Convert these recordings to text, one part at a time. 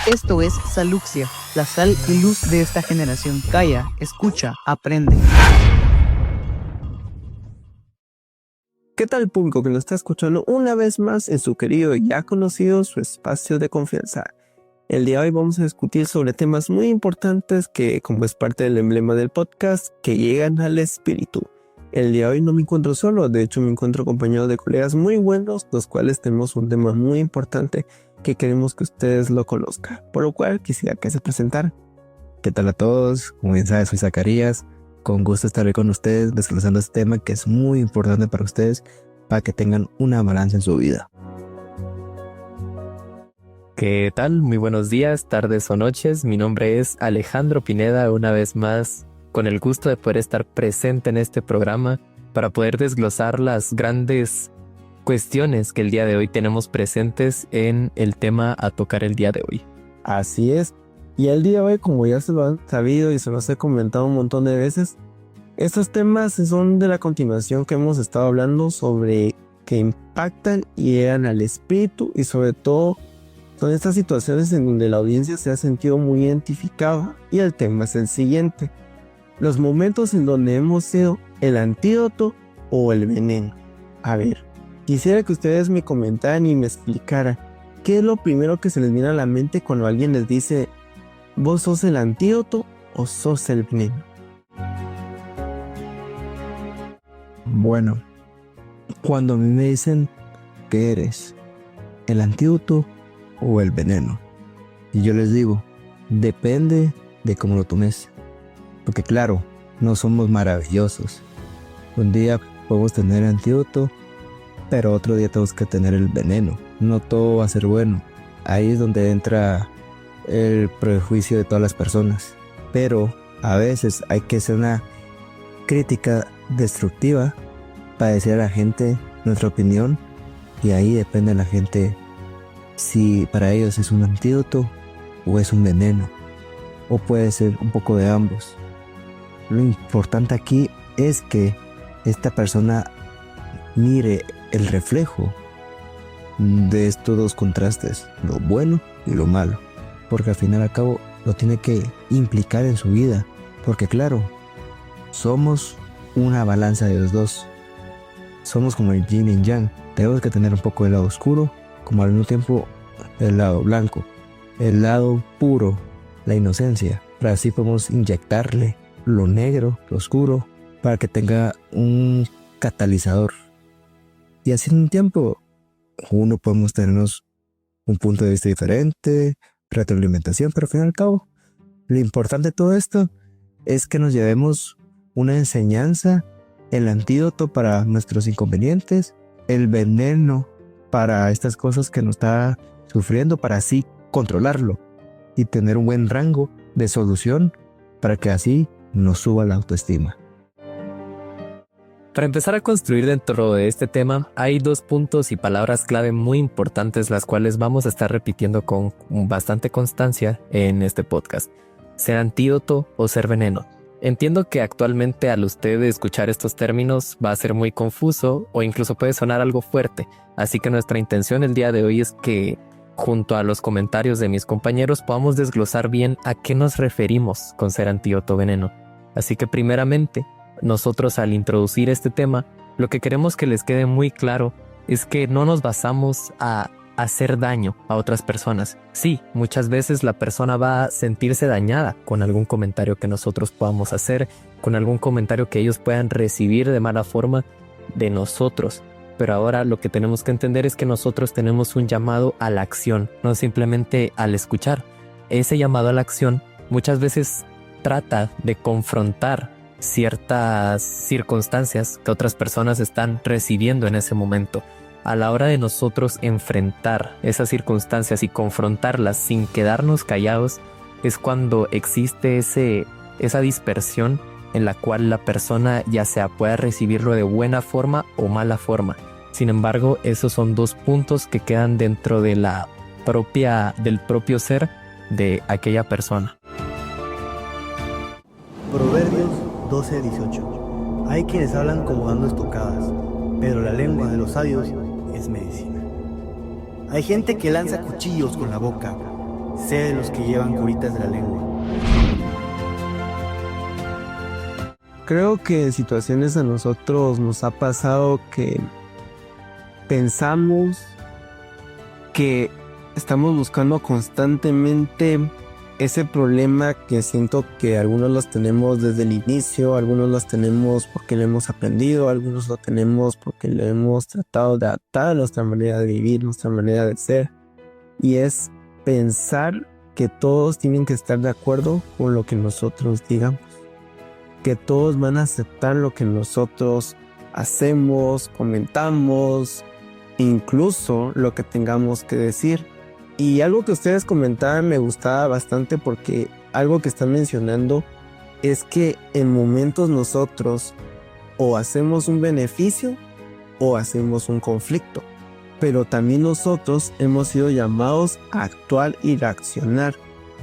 Esto es Saluxia, la sal y luz de esta generación. Calla, escucha, aprende. ¿Qué tal, público que lo está escuchando una vez más en su querido y ya conocido su espacio de confianza? El día de hoy vamos a discutir sobre temas muy importantes que, como es parte del emblema del podcast, que llegan al espíritu. El día de hoy no me encuentro solo, de hecho me encuentro acompañado de colegas muy buenos, los cuales tenemos un tema muy importante que queremos que ustedes lo conozcan, por lo cual quisiera que se presentara. ¿Qué tal a todos? Como bien saben, soy Zacarías. Con gusto estaré con ustedes desglosando este tema que es muy importante para ustedes, para que tengan una balanza en su vida. ¿Qué tal? Muy buenos días, tardes o noches. Mi nombre es Alejandro Pineda, una vez más con el gusto de poder estar presente en este programa para poder desglosar las grandes cuestiones que el día de hoy tenemos presentes en el tema a tocar el día de hoy. Así es. Y el día de hoy, como ya se lo han sabido y se los he comentado un montón de veces, estos temas son de la continuación que hemos estado hablando sobre que impactan y llegan al espíritu, y sobre todo son estas situaciones en donde la audiencia se ha sentido muy identificada. Y el tema es el siguiente: los momentos en donde hemos sido el antídoto o el veneno. A ver, quisiera que ustedes me comentaran y me explicaran qué es lo primero que se les viene a la mente cuando alguien les dice: ¿vos sos el antídoto o sos el veneno? Bueno, cuando a mí me dicen que eres el antídoto o el veneno, y yo les digo, depende de cómo lo tomes. Porque claro, no somos maravillosos. Un día podemos tener el antídoto, pero otro día tenemos que tener el veneno. No todo va a ser bueno. Ahí es donde entra el prejuicio de todas las personas. Pero a veces hay que hacer una crítica destructiva para decir a la gente nuestra opinión, y ahí depende de la gente si para ellos es un antídoto o es un veneno, o puede ser un poco de ambos. Lo importante aquí es que esta persona mire el reflejo de estos dos contrastes, lo bueno y lo malo, porque al final y al cabo lo tiene que implicar en su vida, porque claro, somos una balanza de los dos, somos como el yin y yang, tenemos que tener un poco del lado oscuro, como al mismo tiempo el lado blanco, el lado puro, la inocencia, para así podemos inyectarle lo negro, lo oscuro, para que tenga un catalizador. Y así en un tiempo, uno podemos tenernos un punto de vista diferente, retroalimentación, pero al fin y al cabo, lo importante de todo esto es que nos llevemos una enseñanza, el antídoto para nuestros inconvenientes, el veneno para estas cosas que nos está sufriendo, para así controlarlo y tener un buen rango de solución para que así nos suba la autoestima. Para empezar a construir dentro de este tema, hay dos puntos y palabras clave muy importantes, las cuales vamos a estar repitiendo con bastante constancia en este podcast: ser antídoto o ser veneno. Entiendo que actualmente al usted escuchar estos términos va a ser muy confuso o incluso puede sonar algo fuerte, así que nuestra intención el día de hoy es que, junto a los comentarios de mis compañeros, podamos desglosar bien a qué nos referimos con ser antídoto o veneno. Así que primeramente, nosotros al introducir este tema, lo que queremos que les quede muy claro es que no nos basamos a hacer daño a otras personas. Sí, muchas veces la persona va a sentirse dañada con algún comentario que nosotros podamos hacer, con algún comentario que ellos puedan recibir de mala forma de nosotros. Pero ahora lo que tenemos que entender es que nosotros tenemos un llamado a la acción, no simplemente al escuchar. Ese llamado a la acción muchas veces trata de confrontar ciertas circunstancias que otras personas están recibiendo en ese momento. A la hora de nosotros enfrentar esas circunstancias y confrontarlas sin quedarnos callados, es cuando existe esa dispersión en la cual la persona ya sea pueda recibirlo de buena forma o mala forma. Sin embargo, esos son dos puntos que quedan dentro de del propio ser de aquella persona. Proverbios 12:18. Hay quienes hablan como dando estocadas, pero la lengua de los sabios es medicina. Hay gente que lanza cuchillos con la boca, Sé de los que llevan curitas de la lengua. Creo que en situaciones a nosotros nos ha pasado que pensamos que estamos buscando constantemente ese problema que siento que algunos los tenemos desde el inicio, algunos los tenemos porque lo hemos aprendido, algunos lo tenemos porque lo hemos tratado de adaptar a nuestra manera de vivir, nuestra manera de ser. Y es pensar que todos tienen que estar de acuerdo con lo que nosotros digamos, que todos van a aceptar lo que nosotros hacemos, comentamos, incluso lo que tengamos que decir. Y algo que ustedes comentaban me gustaba bastante porque algo que están mencionando es que en momentos nosotros o hacemos un beneficio o hacemos un conflicto. Pero también nosotros hemos sido llamados a actuar y reaccionar.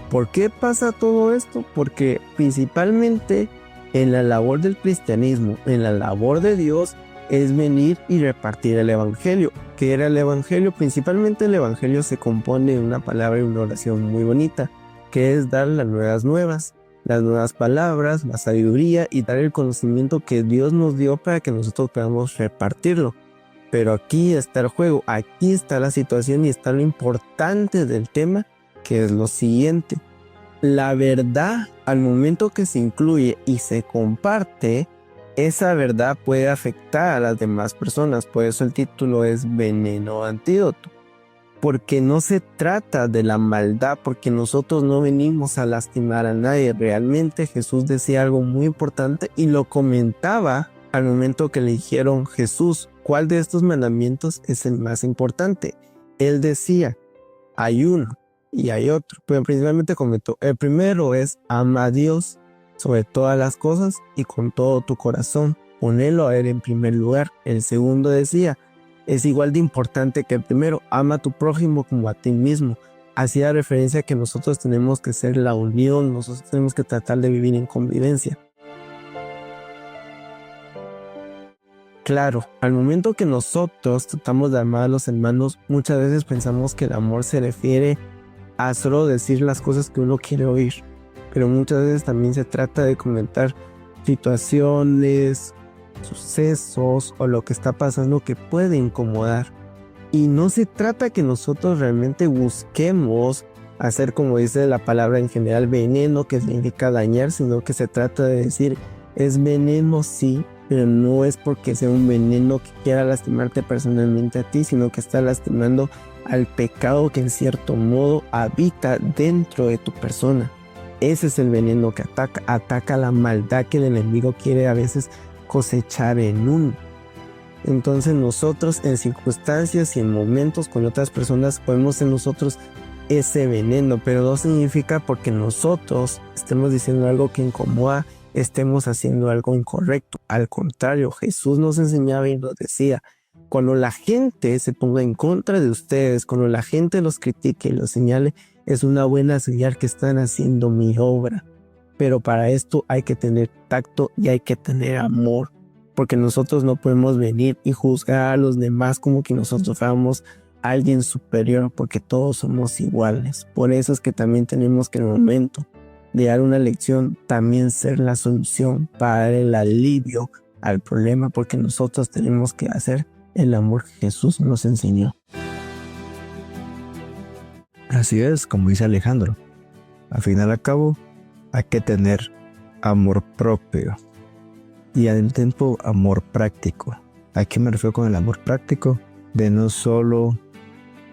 ¿Por qué pasa todo esto? Porque principalmente en la labor del cristianismo, en la labor de Dios, es venir y repartir el evangelio. ¿Qué era el evangelio? Principalmente el evangelio se compone de una palabra y una oración muy bonita, que es dar las nuevas palabras, la sabiduría y dar el conocimiento que Dios nos dio para que nosotros podamos repartirlo. Pero aquí está el juego, aquí está la situación y está lo importante del tema, que es lo siguiente. La verdad, al momento que se incluye y se comparte, esa verdad puede afectar a las demás personas. Por eso el título es Veneno Antídoto. Porque no se trata de la maldad, porque nosotros no venimos a lastimar a nadie. Realmente Jesús decía algo muy importante y lo comentaba al momento que le dijeron: Jesús, ¿cuál de estos mandamientos es el más importante? Él decía, hay uno y hay otro, pero principalmente comentó, el primero es ama a Dios sobre todas las cosas y con todo tu corazón, ponelo a Él en primer lugar. El segundo decía, es igual de importante que el primero, ama a tu prójimo como a ti mismo. Hacía referencia a que nosotros tenemos que ser la unión, nosotros tenemos que tratar de vivir en convivencia. Claro, al momento que nosotros tratamos de amar a los hermanos, muchas veces pensamos que el amor se refiere a solo decir las cosas que uno quiere oír, pero muchas veces también se trata de comentar situaciones, sucesos o lo que está pasando que puede incomodar. Y no se trata que nosotros realmente busquemos hacer, como dice la palabra en general, veneno, que significa dañar, sino que se trata de decir, es veneno sí, pero no es porque sea un veneno que quiera lastimarte personalmente a ti, sino que está lastimando al pecado que en cierto modo habita dentro de tu persona. Ese es el veneno que ataca la maldad que el enemigo quiere a veces cosechar en uno. Entonces nosotros en circunstancias y en momentos con otras personas podemos ser nosotros ese veneno, pero no significa porque nosotros estemos diciendo algo que incomoda, estemos haciendo algo incorrecto. Al contrario, Jesús nos enseñaba y nos decía, cuando la gente se ponga en contra de ustedes, cuando la gente los critique y los señale, es una buena señal que están haciendo mi obra. Pero para esto hay que tener tacto y hay que tener amor, porque nosotros no podemos venir y juzgar a los demás como que nosotros fuéramos alguien superior, porque todos somos iguales. Por eso es que también tenemos que en el momento de dar una lección, también ser la solución para dar el alivio al problema, porque nosotros tenemos que hacer el amor que Jesús nos enseñó. Así es, como dice Alejandro. Al final y al cabo, hay que tener amor propio y al tiempo amor práctico. ¿A qué me refiero con el amor práctico? De no solo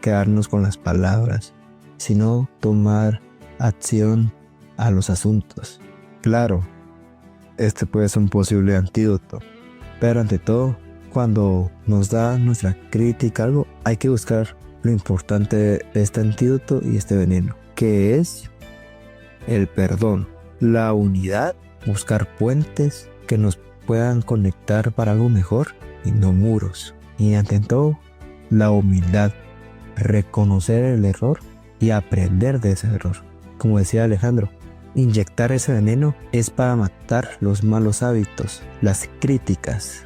quedarnos con las palabras, sino tomar acción a los asuntos. Claro, este puede ser un posible antídoto, pero ante todo, cuando nos da nuestra crítica algo, hay que buscar lo importante de este antídoto y este veneno, que es el perdón, la unidad, buscar puentes que nos puedan conectar para algo mejor y no muros. Y ante todo, la humildad, reconocer el error y aprender de ese error. Como decía Alejandro, inyectar ese veneno es para matar los malos hábitos, las críticas,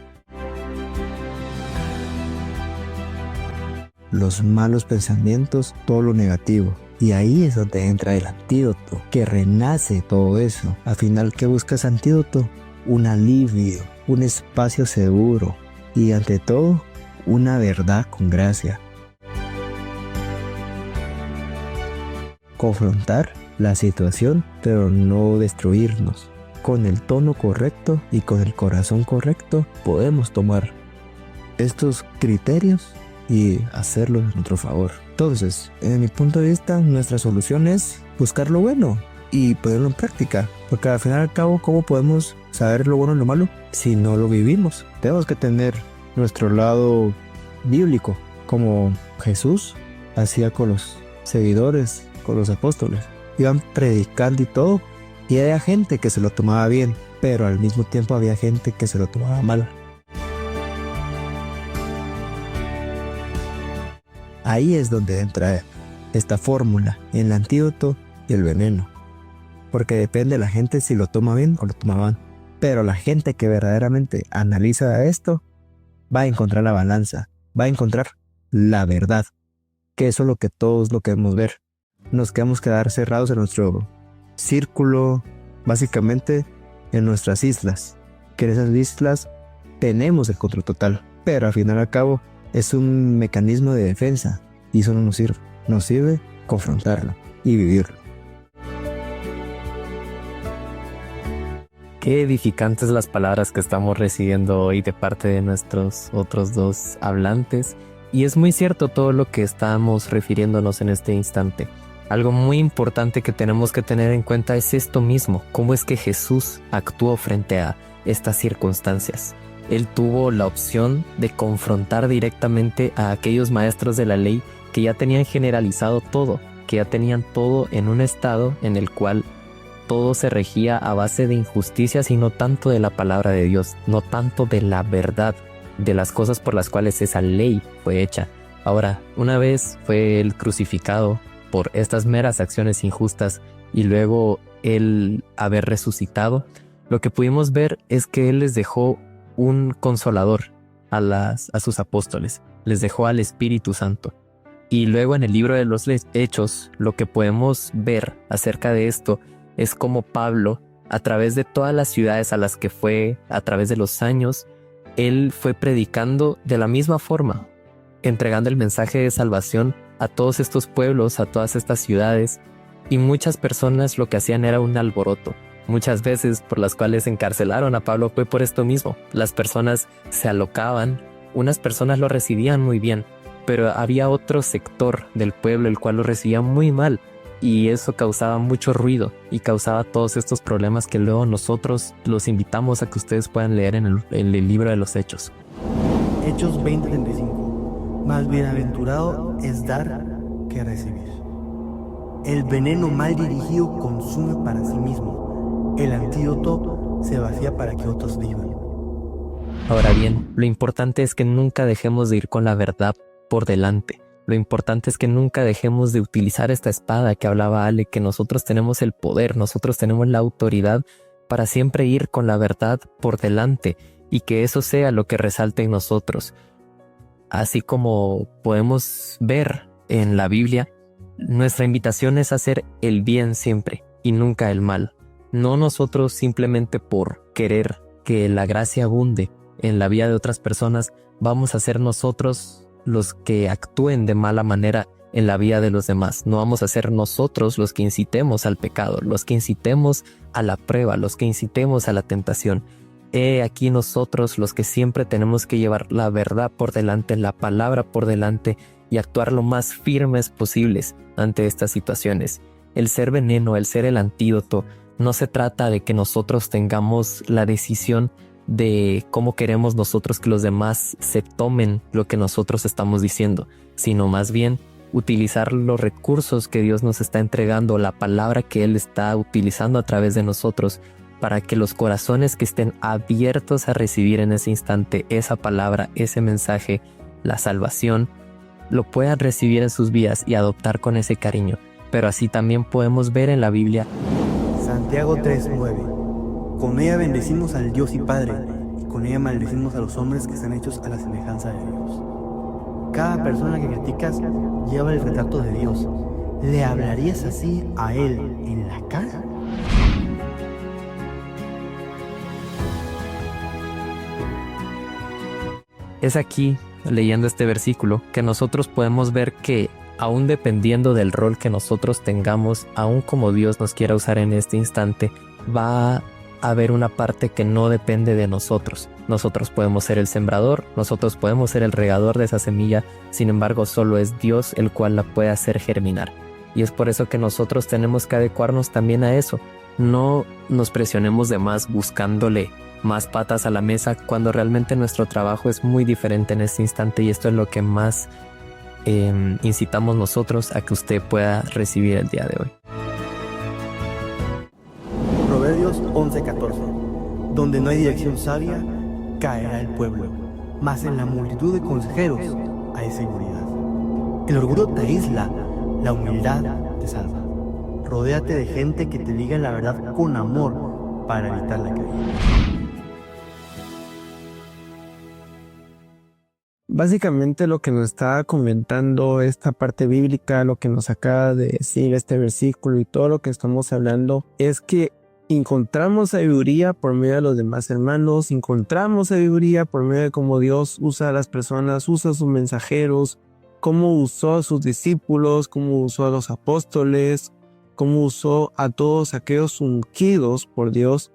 los malos pensamientos, todo lo negativo. Y ahí es donde entra el antídoto, que renace todo eso. Al final, ¿qué busca ese antídoto? Un alivio, un espacio seguro y ante todo, una verdad con gracia. Confrontar la situación, pero no destruirnos. Con el tono correcto y con el corazón correcto, podemos tomar estos criterios y hacerlo en nuestro favor. Entonces, en mi punto de vista, nuestra solución es buscar lo bueno y ponerlo en práctica. Porque al final y al cabo, ¿cómo podemos saber lo bueno y lo malo si no lo vivimos? Tenemos que tener nuestro lado bíblico, como Jesús hacía con los seguidores, con los apóstoles. Iban predicando y todo, y había gente que se lo tomaba bien, pero al mismo tiempo había gente que se lo tomaba mal. Ahí es donde entra esta fórmula, el antídoto y el veneno. Porque depende de la gente si lo toma bien o lo toma mal. Pero la gente que verdaderamente analiza esto va a encontrar la balanza, va a encontrar la verdad. Que eso es lo que todos lo queremos ver. Nos quedamos quedar cerrados en nuestro círculo, básicamente en nuestras islas. Que en esas islas tenemos el control total. Pero al final y al cabo es un mecanismo de defensa y eso no nos sirve. Nos sirve confrontarlo y vivirlo. Qué edificantes las palabras que estamos recibiendo hoy de parte de nuestros otros dos hablantes. Y es muy cierto todo lo que estamos refiriéndonos en este instante. Algo muy importante que tenemos que tener en cuenta es esto mismo. Cómo es que Jesús actuó frente a estas circunstancias. Él tuvo la opción de confrontar directamente a aquellos maestros de la ley que ya tenían generalizado todo, que ya tenían todo en un estado en el cual todo se regía a base de injusticias y no tanto de la palabra de Dios, no tanto de la verdad, de las cosas por las cuales esa ley fue hecha. Ahora, una vez fue él crucificado por estas meras acciones injustas y luego él haber resucitado, lo que pudimos ver es que él les dejó un consolador a sus apóstoles, les dejó al Espíritu Santo. Y luego en el libro de los Hechos, lo que podemos ver acerca de esto es como Pablo, a través de todas las ciudades a las que fue, a través de los años, él fue predicando de la misma forma, entregando el mensaje de salvación a todos estos pueblos, a todas estas ciudades, y muchas personas lo que hacían era un alboroto. Muchas veces por las cuales encarcelaron a Pablo fue por esto mismo. Las personas se alocaban, unas personas lo recibían muy bien, pero había otro sector del pueblo el cual lo recibía muy mal y eso causaba mucho ruido y causaba todos estos problemas que luego nosotros los invitamos a que ustedes puedan leer en el libro de los Hechos. Hechos 20:35. Más bienaventurado es dar que recibir. El veneno mal dirigido consume para sí mismo. El antídoto se vacía para que otros vivan. Ahora bien, lo importante es que nunca dejemos de ir con la verdad por delante. Lo importante es que nunca dejemos de utilizar esta espada que hablaba Ale, que nosotros tenemos el poder, nosotros tenemos la autoridad para siempre ir con la verdad por delante y que eso sea lo que resalte en nosotros. Así como podemos ver en la Biblia, nuestra invitación es hacer el bien siempre y nunca el mal. No nosotros simplemente por querer que la gracia abunde en la vida de otras personas, vamos a ser nosotros los que actúen de mala manera en la vida de los demás. No vamos a ser nosotros los que incitemos al pecado, los que incitemos a la prueba, los que incitemos a la tentación. He aquí nosotros los que siempre tenemos que llevar la verdad por delante, la palabra por delante y actuar lo más firmes posibles ante estas situaciones. El ser veneno, el ser el antídoto, no se trata de que nosotros tengamos la decisión de cómo queremos nosotros que los demás se tomen lo que nosotros estamos diciendo, sino más bien utilizar los recursos que Dios nos está entregando, la palabra que Él está utilizando a través de nosotros, para que los corazones que estén abiertos a recibir en ese instante esa palabra, ese mensaje, la salvación, lo puedan recibir en sus vidas y adoptar con ese cariño. Pero así también podemos ver en la Biblia Santiago 3:9. Con ella bendecimos al Dios y Padre, y con ella maldecimos a los hombres que están hechos a la semejanza de Dios. Cada persona que criticas lleva el retrato de Dios, ¿Le hablarías así a él en la cara? Es aquí, leyendo este versículo, que nosotros podemos ver que, aún dependiendo del rol que nosotros tengamos, aún como Dios nos quiera usar en este instante, va a haber una parte que no depende de nosotros. Nosotros podemos ser el sembrador, nosotros podemos ser el regador de esa semilla, sin embargo solo es Dios el cual la puede hacer germinar. Y es por eso que nosotros tenemos que adecuarnos también a eso. No nos presionemos de más buscándole más patas a la mesa cuando realmente nuestro trabajo es muy diferente en este instante, y esto es lo que más incitamos nosotros a que usted pueda recibir el día de hoy. Proverbios 11:14. Donde no hay dirección sabia, caerá el pueblo, mas en la multitud de consejeros hay seguridad. El orgullo te aísla, la humildad te salva. Rodéate de gente que te diga la verdad con amor para evitar la caída. Básicamente lo que nos está comentando esta parte bíblica, lo que nos acaba de decir este versículo y todo lo que estamos hablando, es que encontramos sabiduría por medio de los demás hermanos, encontramos sabiduría por medio de cómo Dios usa a las personas, usa a sus mensajeros, cómo usó a sus discípulos, cómo usó a los apóstoles, cómo usó a todos aquellos ungidos por Dios.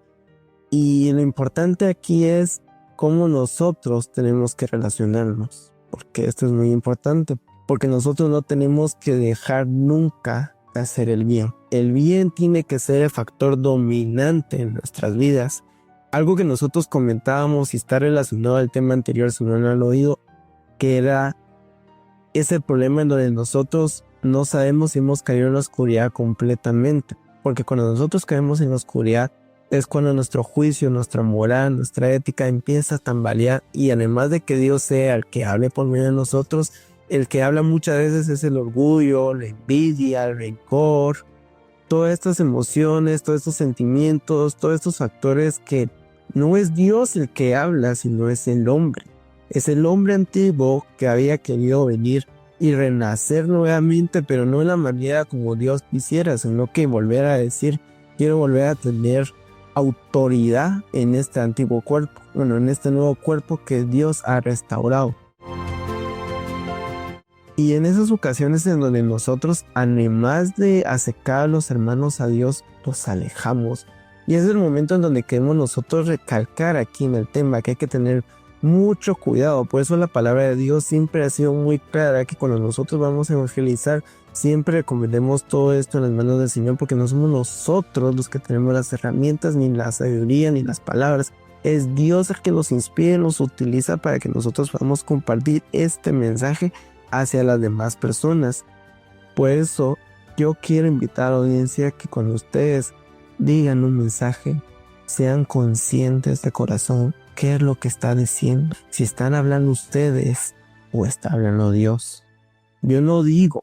Y lo importante aquí es cómo nosotros tenemos que relacionarnos, porque esto es muy importante, porque nosotros no tenemos que dejar nunca de hacer el bien. El bien tiene que ser el factor dominante en nuestras vidas. Algo que nosotros comentábamos y está relacionado al tema anterior, si no lo han oído, que era ese problema en donde nosotros no sabemos si hemos caído en la oscuridad completamente, porque cuando nosotros caemos en la oscuridad es cuando nuestro juicio, nuestra moral, nuestra ética empieza a tambalear, y además de que Dios sea el que hable por medio de nosotros, el que habla muchas veces es el orgullo, la envidia, el rencor, todas estas emociones, todos estos sentimientos, todos estos factores que no es Dios el que habla, sino es el hombre. Es el hombre antiguo que había querido venir y renacer nuevamente, pero no en la manera como Dios quisiera, sino que volver a decir, quiero volver a tener autoridad en este antiguo cuerpo, en este nuevo cuerpo que Dios ha restaurado. Y en esas ocasiones en donde nosotros, además de acercar a los hermanos a Dios, los alejamos. Y es el momento en donde queremos nosotros recalcar aquí en el tema que hay que tener mucho cuidado. Por eso la palabra de Dios siempre ha sido muy clara, que cuando nosotros vamos a evangelizar, siempre recomendemos todo esto en las manos del Señor, porque no somos nosotros los que tenemos las herramientas, ni la sabiduría, ni las palabras. Es Dios el que nos inspira, nos utiliza para que nosotros podamos compartir este mensaje hacia las demás personas. Por eso yo quiero invitar a la audiencia que cuando ustedes digan un mensaje, sean conscientes de corazón qué es lo que está diciendo. Si están hablando ustedes o está hablando Dios. Yo no digo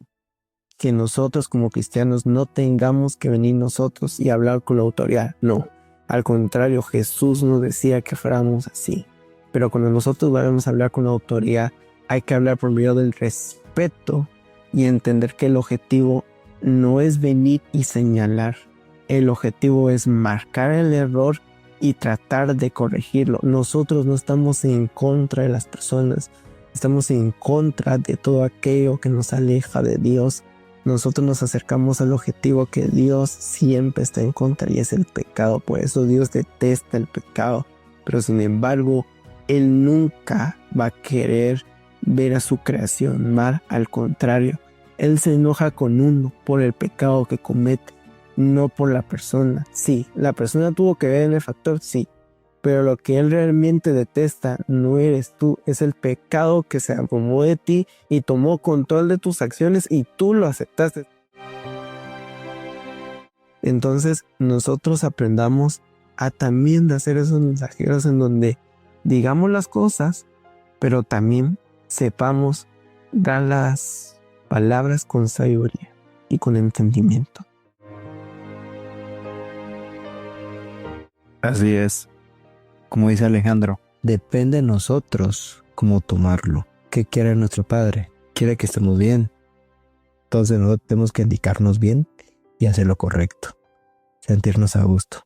que nosotros como cristianos no tengamos que venir nosotros y hablar con la autoridad. No, al contrario, Jesús nos decía que fuéramos así. Pero cuando nosotros vamos a hablar con la autoridad, hay que hablar por medio del respeto y entender que el objetivo no es venir y señalar. El objetivo es marcar el error y tratar de corregirlo. Nosotros no estamos en contra de las personas, estamos en contra de todo aquello que nos aleja de Dios. Nosotros nos acercamos al objetivo que Dios siempre está en contra, y es el pecado. Por eso Dios detesta el pecado, pero sin embargo Él nunca va a querer ver a su creación mal. Al contrario, Él se enoja con uno por el pecado que comete, no por la persona. Sí, la persona tuvo que ver en el factor, sí, pero lo que Él realmente detesta no eres tú, es el pecado que se apoderó de ti y tomó control de tus acciones y tú lo aceptaste. Entonces nosotros aprendamos a también de hacer esos mensajeros en donde digamos las cosas, pero también sepamos dar las palabras con sabiduría y con entendimiento. Así es. Como dice Alejandro, depende de nosotros cómo tomarlo. ¿Qué quiere nuestro Padre? Quiere que estemos bien. Entonces nosotros tenemos que indicarnos bien y hacer lo correcto, sentirnos a gusto.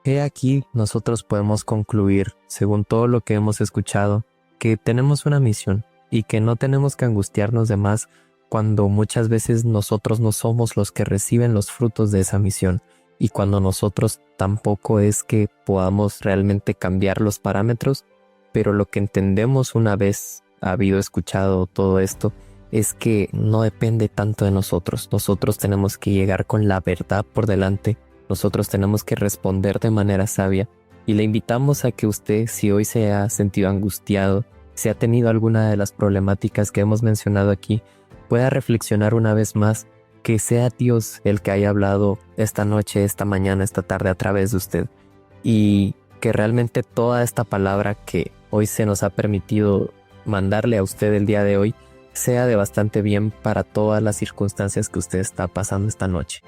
He aquí nosotros podemos concluir, según todo lo que hemos escuchado, que tenemos una misión y que no tenemos que angustiarnos de más cuando muchas veces nosotros no somos los que reciben los frutos de esa misión y cuando nosotros tampoco es que podamos realmente cambiar los parámetros, pero lo que entendemos una vez habido escuchado todo esto es que no depende tanto de nosotros. Nosotros tenemos que llegar con la verdad por delante. Nosotros tenemos que responder de manera sabia y le invitamos a que usted, si hoy se ha sentido angustiado, si ha tenido alguna de las problemáticas que hemos mencionado aquí, pueda reflexionar una vez más que sea Dios el que haya hablado esta noche, esta mañana, esta tarde a través de usted y que realmente toda esta palabra que hoy se nos ha permitido mandarle a usted el día de hoy sea de bastante bien para todas las circunstancias que usted está pasando esta noche.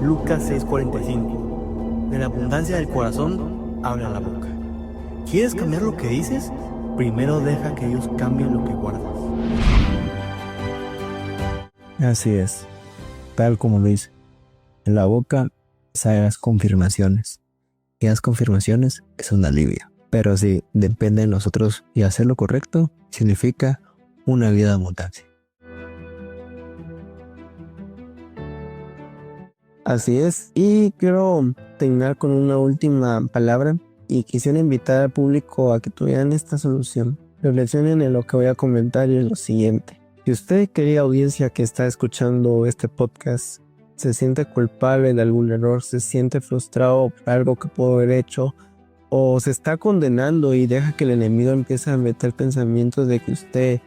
Lucas 6:45. De la abundancia del corazón habla la boca. ¿Quieres cambiar lo que dices? Primero deja que Dios cambie lo que guardas. Así es, tal como lo dice. En la boca hagas confirmaciones. Y las confirmaciones es un alivio. Pero si depende de nosotros y hacer lo correcto, significa una vida de abundancia. Así es, y quiero terminar con una última palabra y quisiera invitar al público a que tuvieran esta solución. Reflexionen en lo que voy a comentar y en lo siguiente. Si usted, querida audiencia que está escuchando este podcast, se siente culpable de algún error, se siente frustrado por algo que pudo haber hecho, o se está condenando y deja que el enemigo empiece a meter pensamientos de que usted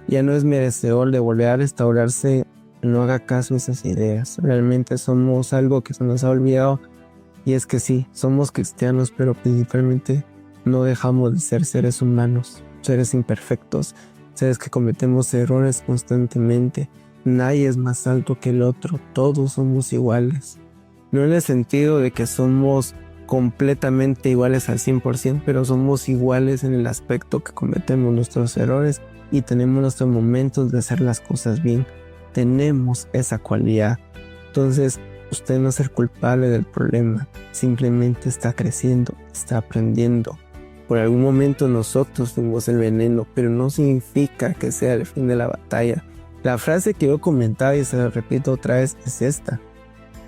ya no es merecedor de volver a restaurarse, no haga caso a esas ideas. Realmente somos algo que se nos ha olvidado, y es que sí, somos cristianos, pero principalmente no dejamos de ser seres humanos, seres imperfectos, seres que cometemos errores constantemente. Nadie es más alto que el otro, todos somos iguales. No en el sentido de que somos completamente iguales al 100%, pero somos iguales en el aspecto que cometemos nuestros errores y tenemos nuestros momentos de hacer las cosas bien. Tenemos esa cualidad. Entonces, usted no es el culpable del problema, simplemente está creciendo, está aprendiendo. Por algún momento nosotros fuimos el veneno, pero no significa que sea el fin de la batalla. La frase que yo comentaba y se la repito otra vez es esta: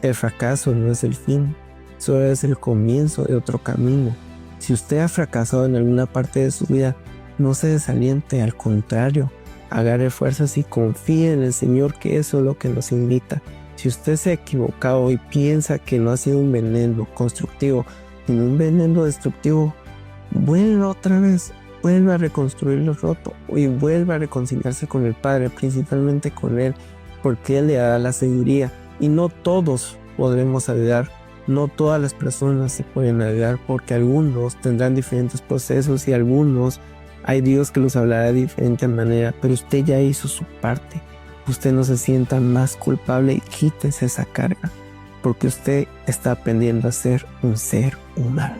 el fracaso no es el fin, solo es el comienzo de otro camino. Si usted ha fracasado en alguna parte de su vida, no se desaliente, al contrario, agarre fuerzas y confíe en el Señor, que eso es lo que nos invita. Si usted se ha equivocado y piensa que no ha sido un veneno constructivo, sino un veneno destructivo, vuelva otra vez, vuelva a reconstruir lo roto y vuelva a reconciliarse con el Padre, principalmente con Él, porque Él le da la sabiduría. Y no todos podremos ayudar, no todas las personas se pueden ayudar, porque algunos tendrán diferentes procesos y algunos hay Dios que los hablará de diferente manera, pero usted ya hizo su parte. Usted no se sienta más culpable y quítese esa carga, porque usted está aprendiendo a ser un ser humano.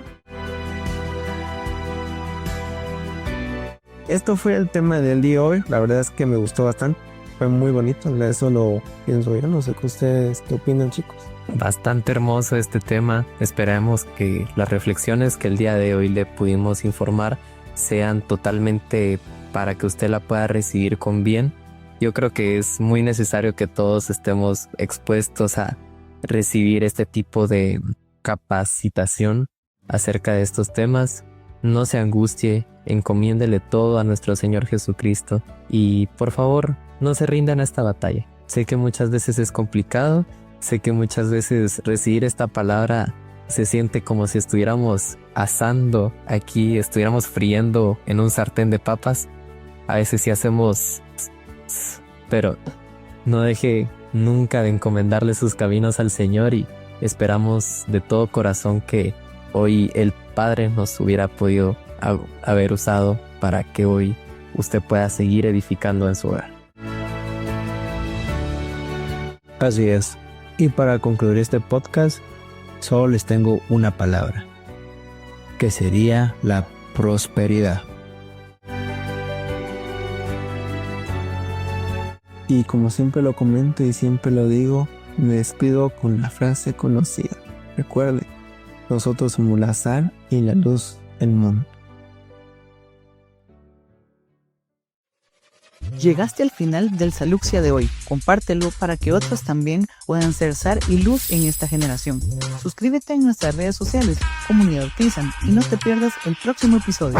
Esto fue el tema del día de hoy. La verdad es que me gustó bastante. Fue muy bonito. Eso lo pienso yo. No sé qué ustedes qué opinan, chicos. Bastante hermoso este tema. Esperemos que las reflexiones que el día de hoy le pudimos informar sean totalmente para que usted la pueda recibir con bien. Yo creo que es muy necesario que todos estemos expuestos a recibir este tipo de capacitación acerca de estos temas. No se angustie, encomiéndele todo a nuestro Señor Jesucristo y por favor no se rindan a esta batalla. Sé que muchas veces es complicado, sé que muchas veces recibir esta palabra se siente como si estuviéramos asando aquí, estuviéramos friendo en un sartén de papas. A veces sí hacemos, pero no deje nunca de encomendarle sus caminos al Señor y esperamos de todo corazón que hoy el Padre nos hubiera podido haber usado para que hoy usted pueda seguir edificando en su hogar. Así es. Y para concluir este podcast, solo les tengo una palabra. que sería la prosperidad. Y como siempre lo comento y siempre lo digo, me despido con la frase conocida. Recuerde, nosotros somos la sal y la luz del mundo. Llegaste al final del Saluxia de hoy. Compártelo para que otros también puedan ser sal y luz en esta generación. Suscríbete en nuestras redes sociales, Comunidad Crisan, y no te pierdas el próximo episodio.